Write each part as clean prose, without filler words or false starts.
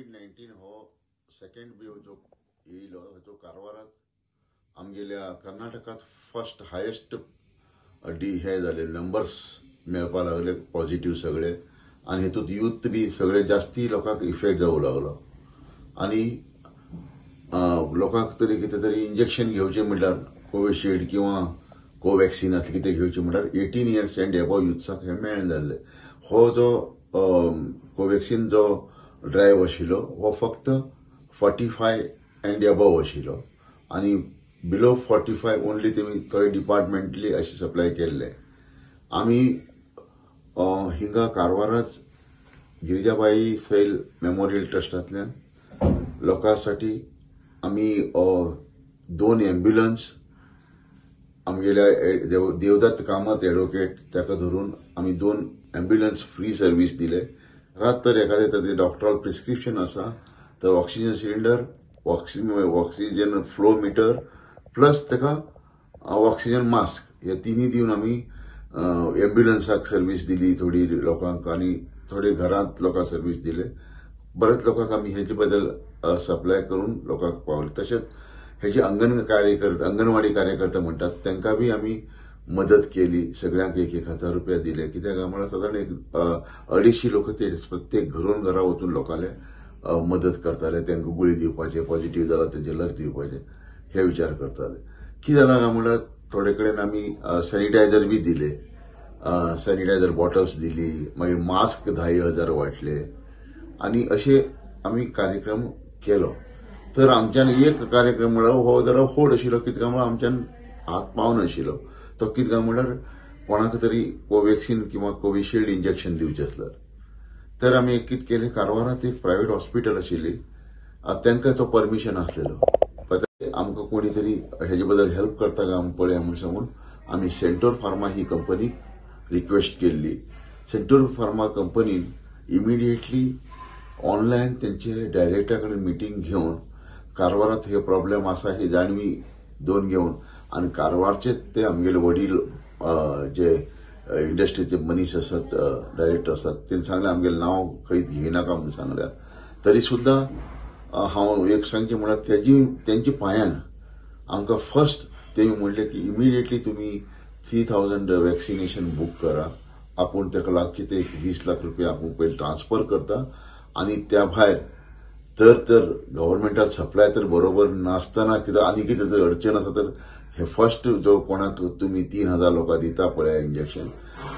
कोविड-19 हो second wave जो येयलो जो कारवारात आमगेल्या कर्नाटकात फर्स्ट हायेस्ट हे झाले नंबर्स मेळपा लागले पॉझिटिव्ह सगळे आणि हेतूंत यूथ बी सगळे जास्ती लोकांक इफेक्ट जावू लागलो आणि लोकांक तरी कितें तरी इंजेक्शन घेवचें म्हणल्यार कोविशिल्ड किंवा कोवॅक्सिन असले कितें घेवचें म्हणल्यार 18 इयर्स एंड एबव युथ्साक हे मेळना जाल्ले। हो जो कोवॅक्सिन जो ड्रायव्ह आशिल्लो हो फक्त 45 एंड एबव आशिल्लो आणि बिलो 45 ओनली तेमी थोडे डिपार्टमेंटली अशें सप्लाय केल्ले। आमी हिंगा कारवाराच गिरिजाबाई सैल मेमोरियल ट्रस्टांतल्यान लोकांसाठी आमी 2 एम्ब्युलन्स आमगेल्या देवदत्त कामत एडवोकेट ताका धरून आमी 2 एम्ब्युलन्स फ्री सर्व्हिस दिले। रात तर एखादे तरी डॉक्टराल प्रिस्क्रिप्शन आसा तर oxygen cylinder oxygen flow meter plus ताका ऑक्सिजन मास्क हे तिनी दिवन आमी एम्ब्युलन्साक सर्व्हिस दिली थोडी लोकांक आणि थोडे घरांत लोकांक सर्व्हिस दिले। बरेच लोकांक आमी हेजे बद्दल सप्लाय करून लोकांक पावले। तशेंच हेजे अंगणवाडी कार्यकर्ता म्हणटात तांकां बी आमी मदत केली, सगळ्यांक 1,000 रुपया दिले। कित्याक म्हळ्यार साधारण 250 लोक ते प्रत्येक घरा वचून लोकांले मदत करताले, तांकां गुळी दिवपाचे, पॉझिटिव्ह जाला तेजे लस दिवपाचे हे विचार करताले। कितें जालां काय म्हळ्यार थोडे कडेन आमी सॅनिटायझर बी दिले, सॅनिटायझर बॉटल्स दिली, मागीर मास्क 10,000 वाटले आणि असे आमी कार्यक्रम केलो। तर आमच्यान एक कार्यक्रम म्हळ्यार हो जरा व्हड आशिल्लो, कित्याक म्हळ्यार आमच्यान हात पावनाशिल्लो तो कित्याक म्हळ्यार कोणाक तरी कोवॅक्सिन किंवा कोविशिल्ड इंजेक्शन दिवचें आसलें। तर आमी एक कितें केलें, कारवारात एक प्रायव्हेट हॉस्पिटल आशिल्ली तांकां तो परमिशन आसलेलो, आमकां कोणी तरी हेजे बद्दल हेल्प करता काय आमी पळया म्हूण सांगून आमी सेंटोर फार्मा ही कंपनीक रिक्वेस्ट केल्ली। सेंटोर फार्मा कंपनीन इमिडिएटली ऑनलायन तेंचे डायरेक्टरा कडेन मिटींग घेवन कारवारात हे प्रॉब्लेम आसा ही जाणवी दोन घेवन आणि कारवारचे ते आमगेले वडील जे इंडस्ट्रीचे मनीस आसात, डायरेक्टर आसात, तेंनी सांगलें आमगेलें नांव खंय घेयनाका म्हणून सांगल्या। तरी सुद्दां हांव एक सांगचें म्हळ्यार तेंच्या पांयान आमकां फर्स्ट तेमी म्हणलें की इमिडिएटली तुमी 3,000 वॅक्सिनेशन बुक करा, आपूण ताका लाग कितें 20 लाख रुपया आपूण पयलीं ट्रान्सफर करता आणि त्या भायर तर गव्हर्नमेंटात सप्लाय तर बरोबर नासतना कितें आनी कितें जर अडचण आसा तर हे फर्स्ट जो कोणाक तुमी 3,000 लोकांक दिता पळय इंजेक्शन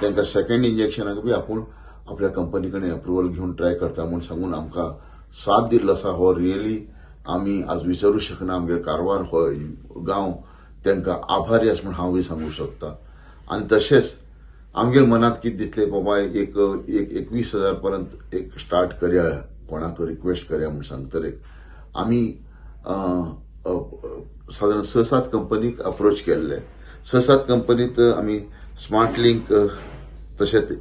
तांकां सेकंड इंजेक्शनाक बी आपूण आपल्या कंपनी कडेन अप्रुवल घेवन ट्राय करता म्हणून सांगून आमकां साथ दिल्लो आसा। हो रियली आमी आज विसरूंक शकना। आमगे कारवार हो गांव तांकां आभारी आसा म्हूण हांव बी सांगूंक शकता। आनी तशेंच आमगे मनात कितें दिसलें बाबा एक 21,000 पर्यंत एक स्टार्ट करया, कोणाक रिक्वेस्ट करया म्हणून सांगतले आमी साधारण 6-7 कंपनीक अप्रोच केल्ले। 6-7 कंपनीत आमी स्मार्ट लिंक तशेंच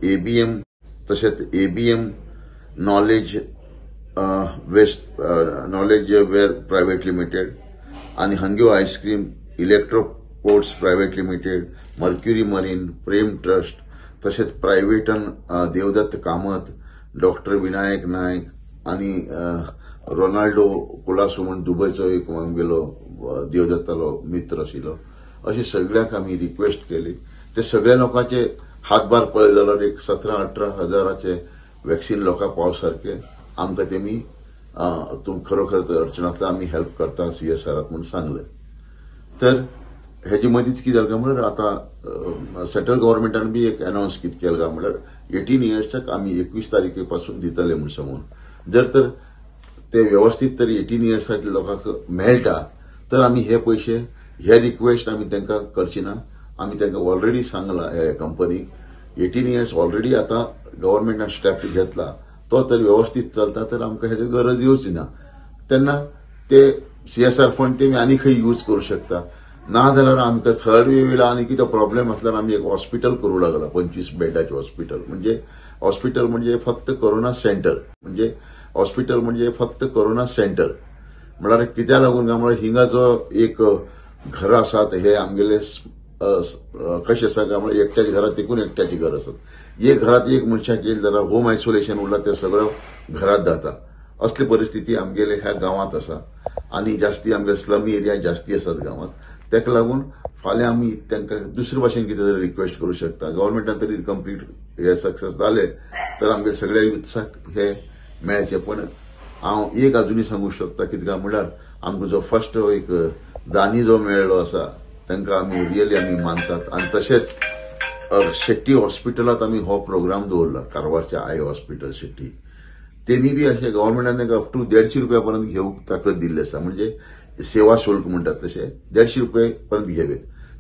ABM Knowledgeware private limited आणि हंग्यो आईस्क्रीम, इलेक्ट्रोपोर्ट्स private limited, Mercury Marine, Prem trust, तशेंच प्रायव्हेटन देवदत्त कामत, डॉक्टर विनायक नायक आणि रोनाल्डो कोलासो म्हणून दुबयचो एक आमगेलो देवदत्तालो मित्र आशिल्लो। अशी सगळ्यांक आमी रिक्वेस्ट केली। ते सगळ्या लोकांचे हातभार पळय जाल्यार एक 17-18 हजाराचे वॅक्सिन लोकांक पावसारखे आमकां तेमी खरोखर अडचण आसल्यार आमी हेल्प करता CSRाक म्हणून सांगले। तर हेजे मदींच कितें जालें म्हळ्यार आतां सेंट्रल गव्हर्नमेंटान बी एक अनाउन्स कितें केलें काय म्हळ्यार 18 इयर्साक आमी 21 तारखे पासून दितले म्हणून सांगून जर तर ते व्यवस्थित तरी 18 इयर्साचे लोकांक मेळटा तर आमी हे पयशे हे रिक्वेस्ट आमी तांकां करची ना। आमी तांकां ऑलरेडी सांगला हे कंपनीक 18 इयर्स ऑलरेडी आता गव्हर्नमेंटान स्टेप घेतला तो तर व्यवस्थित चलता तर आमकां हेजी गरज येवची ना। तेन्ना ते CSR फंड तेमी आनी खंय यूज करूं शकता ना जाल्यार आमकां थर्ड वेव्हला आनी कितें प्रॉब्लेम आसल्यार आमी एक हॉस्पिटल करूं लागला 25 बेडाचें हॉस्पिटल म्हणजे फक्त कोरोना सेंटर कोरोना सेंटर म्हळ्यार कित्या लागून काय म्हळ्यार हिंगा जो एक घर आसात हे आमगेले कशें आसा काय म्हळ्यार एकट्याच्या घरात एकूण एकट्याची घर आसात। एक घरात एक मनशाक येयलें जाल्यार होम आयसोलेशन उरला ते सगळं घरात जाता असली परिस्थिती आमगेले ह्या गावात आसा आणि जास्ती आमगे स्लमी एरिया जास्ती आसात गावात तेका लागून फाल्यां आमी तांकां दुसरे भाशेन कितें तरी रिक्वेस्ट करूं शकता गव्हर्नमेंटान तरी कंप्लीट हे सक्सेस जाले तर आमगे सगळ्या युथ्साक हे मेळचे पण हांव एक अजुनूय सांगू शकता कितें काय म्हणल्यार आमकां जो फर्स्ट एक दानी जो मेळ्ळो आसा तांकां आमी रियली आमी मानतात आणि तशेंच शेट्टी हॉस्पिटलात आमी हो प्रोग्राम दवरला कारवारच्या आय हॉस्पिटल शेट्टी तेनी बी अशें गव्हर्नमेंटान तांकां अप टू 150 रुपया पर्यंत घेवंक ताकद दिल्ली आसा म्हणजे सेवा शुल्क म्हणटात तशें 150 रुपये पर्यंत घेवेत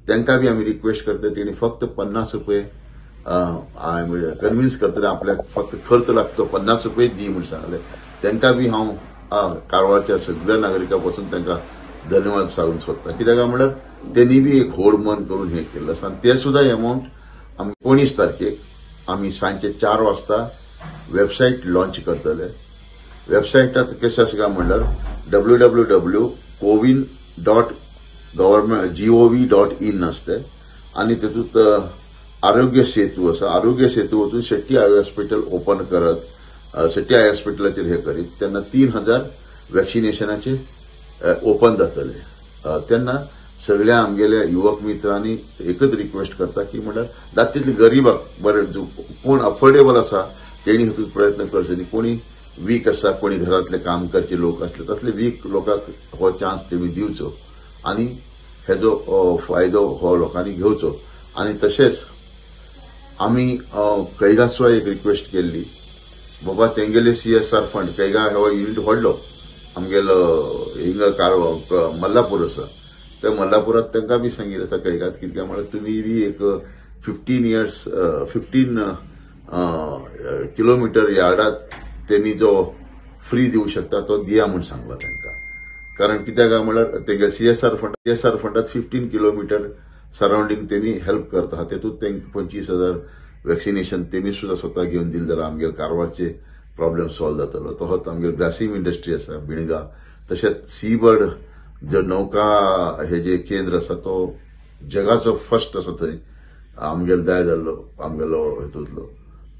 तांकां बी आमी रिक्वेस्ट करता तेणी फक्त 50 रुपये कन्विन्स करतले आपल्याक फक्त खर्च लागतो 50 रुपये दी म्हणून सांगले तांकां बी हांव कारवारच्या सगळ्या नागरिकां पासून तांकां धन्यवाद सांगूंक सोदता कित्याक काय म्हणल्यार तेणी बी एक व्हड मन करून हे केल्लें आसा आनी ते सुद्धा अमावंट आमी 19 तारखेक आमी सांजचे 4 वाजता वेबसायट लॉन्च करतले वेबसायटात कशें आसा काय म्हणल्यार www.cowin.gov.in असते आणि तेतूंत आरोग्य सेतू आसा आरोग्य सेतू वचून शेट्टी आय हॉस्पिटल ओपन करत शेट्टी आय हॉस्पिटलाचेर हे करीत तेन्ना 3000 वॅक्सिनेशनाचे ओपन जातले तेन्ना सगळ्या आमगेल्या युवक मित्रांनी एकच रिक्वेस्ट करता की म्हणल्यार जाता तितले गरीबाक बरें कोण अफोर्डेबल आसा तेणी हातूंत प्रयत्न करचे न्ही कोणी वीक आसा कोणी घरांतले काम करचे लोक असले तसले वीक लोकांक हो चान्स तेमी दिवचो आणि हेजो फायदो हो लोकांनी घेवचो आणि तशेंच आमी कैगासवा एक रिक्वेस्ट केल्ली बाबा तेंगेले CSR फंड कैगा हो युनिट व्हडलो आमगेलो हिंगा मल्लापूर आसा त्या मल्लापुरात तांकां बी सांगिल्लें आसा कैगात कितें काय म्हळ्यार तुमी बी एक 15 किलोमीटर यार्डात तेमी जो फ्री दिवं शकता तो दिया म्हणून सांगला तांकां कारण कित्याक काय म्हळ्यार तेंगे CSR फंडात 15 किलोमीटर सराउंडिंग तेमी हेल्प करता तेतूंत तांकां 25,000 वॅक्सिनेशन तेमी सुद्धा स्वता घेवन दिले जाल्यार आमगे कारवारचे प्रॉब्लेम सॉल्व जातलो तसोच आमगे ग्रासीम इंडस्ट्री आसा बिणगा तशेंच सी बर्ड जो नौका हे जे केंद्र आसा तो जगाचो फर्स्ट आसा थंय आमगेलो जाय जाल्लो आमगेलो हेतूंतलो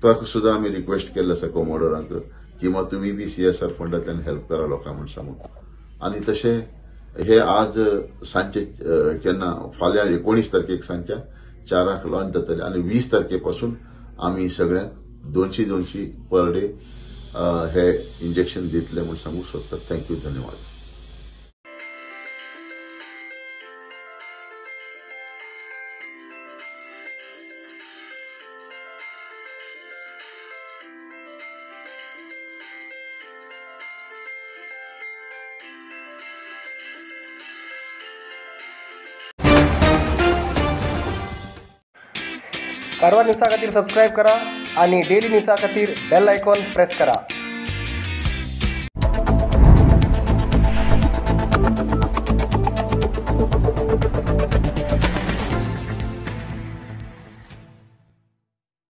ताका सुद्धा आमी रिक्वेस्ट केल्लो आसा कोमोडोरांक की मग तुमी बी CSR फंडांतल्यान हेल्प करा लोकांक म्हणून सांगून आणि तशें हे आज सांजचे केन्ना फाल्यां 19 तारखेक सांजच्या 4 लॉन्च जातले आणि 20 तारखेपासून आमी सगळ्यांक 200 पर डे हे इंजेक्शन दितले म्हणून सांगूंक सोदता थँक्यू धन्यवाद कारवार न्यूजा खातीर सबस्क्राईब करा आणि डेली न्यूजा खातीर बेल आयकॉन प्रेस करा.